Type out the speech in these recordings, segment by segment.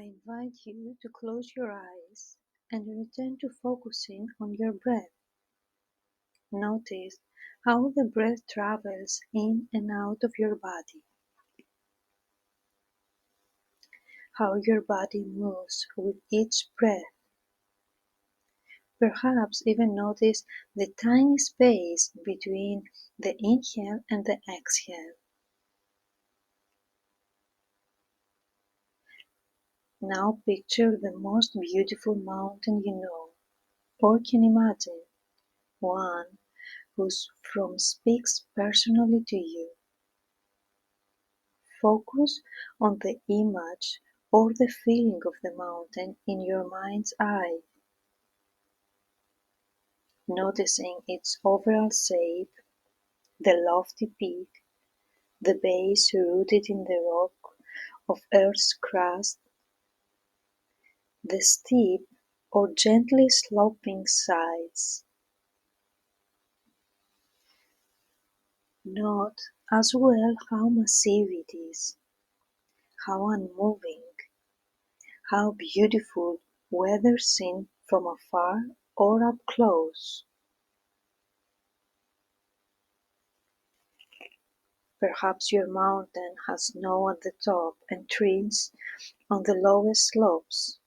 I invite you to close your eyes and return to focusing on your breath. Notice how the breath travels in and out of your body, how your body moves with each breath. Perhaps even notice the tiny space between the inhale and the exhale. Now picture the most beautiful mountain you know, or can imagine, one whose form speaks personally to you. Focus on the image or the feeling of the mountain in your mind's eye, noticing its overall shape, the lofty peak, the base rooted in the rock of Earth's crust, the steep or gently sloping sides. Note as well how massive it is, how unmoving, how beautiful whether seen from afar or up close. Perhaps your mountain has snow at the top and trees on the lowest slopes.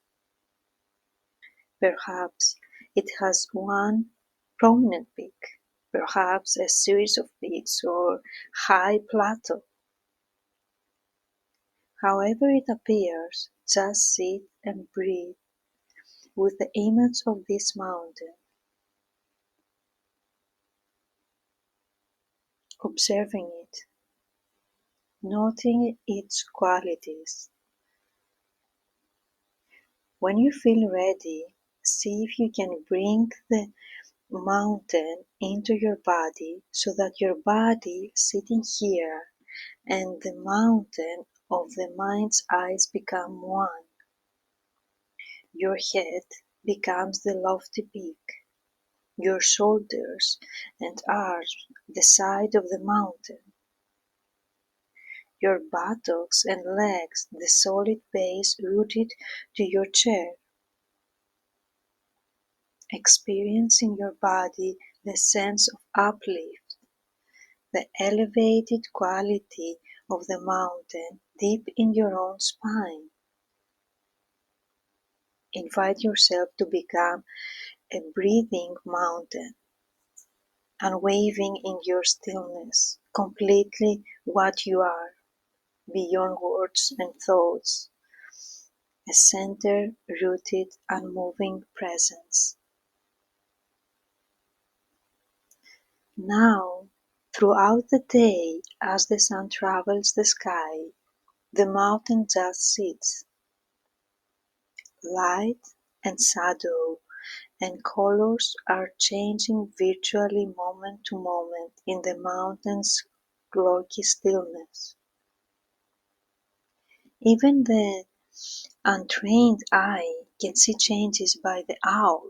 Perhaps it has one prominent peak, perhaps a series of peaks or high plateau. However it appears, just sit and breathe with the image of this mountain, observing it, noting its qualities. When you feel ready, see if you can bring the mountain into your body so that your body sitting here and the mountain of the mind's eyes become one. Your head becomes the lofty peak, your shoulders and arms the side of the mountain, your buttocks and legs the solid base rooted to your chair. Experience in your body the sense of uplift, the elevated quality of the mountain deep in your own spine. Invite yourself to become a breathing mountain, unwavering in your stillness, completely what you are, beyond words and thoughts, a center-rooted, unmoving presence. Now, throughout the day, as the sun travels the sky, the mountain just sits. Light and shadow and colors are changing virtually moment to moment in the mountain's rocky stillness. Even the untrained eye can see changes by the hour,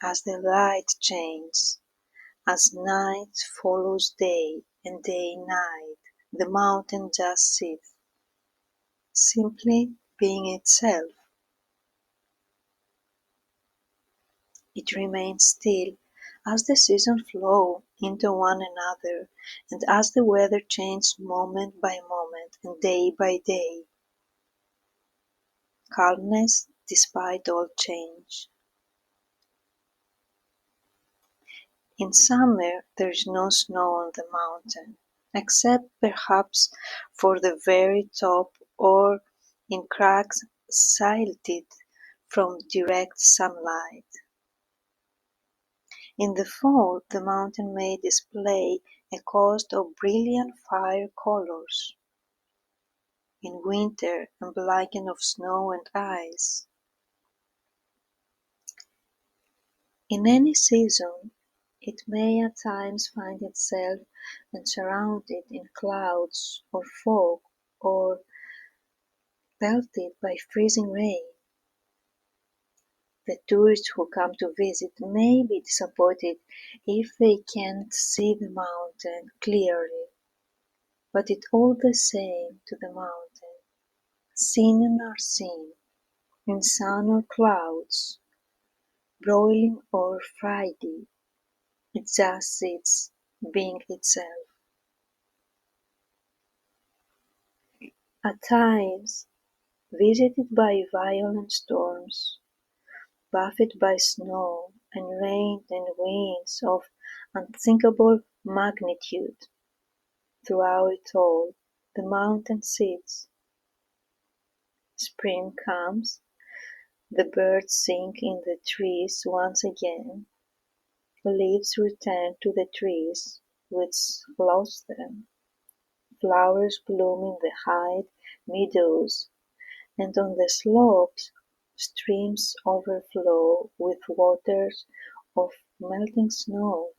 as the light changes, as night follows day and day night. The mountain just sits, simply being itself. It remains still as the seasons flow into one another and as the weather changes moment by moment and day by day. Calmness despite all change. In summer there is no snow on the mountain, except perhaps for the very top or in cracks silted from direct sunlight. In the fall the mountain may display a coast of brilliant fire colors, in winter a blanket of snow and ice. In any season it may at times find itself enshrouded in clouds or fog or pelted by freezing rain. The tourists who come to visit may be disappointed if they can't see the mountain clearly, but it's all the same to the mountain. seen and unseen, in sun or clouds, broiling or Friday, it just sits, being itself. At times, visited by violent storms, buffeted by snow and rain and winds of unthinkable magnitude, throughout it all, the mountain sits. Spring comes, the birds sing in the trees once again, leaves return to the trees which lost them, flowers bloom in the high meadows, and on the slopes streams overflow with waters of melting snow.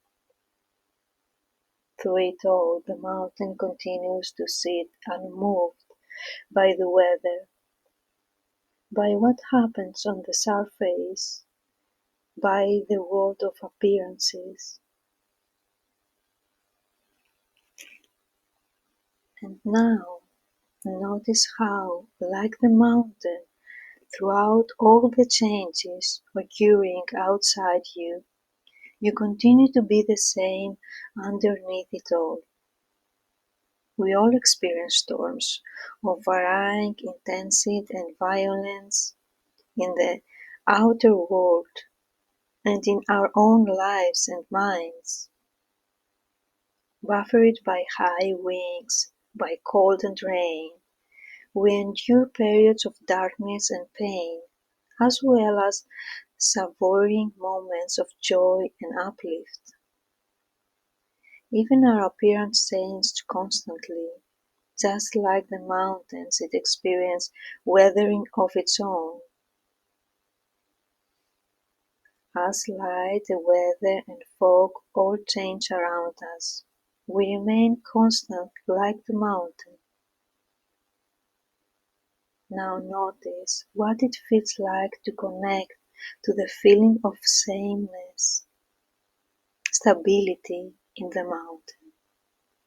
Through it all the mountain continues to sit unmoved by the weather, by what happens on the surface, by the world of appearances. And now notice how, like the mountain, throughout all the changes occurring outside you, you continue to be the same underneath it all. We all experience storms of varying intensity and violence in the outer world and in our own lives and minds. Buffered by high winds, by cold and rain, we endure periods of darkness and pain, as well as savoring moments of joy and uplift. Even our appearance changed constantly, just like the mountains it experienced weathering of its own. As light, the weather, and fog all change around us, we remain constant like the mountain. Now notice what it feels like to connect to the feeling of sameness, stability in the mountain.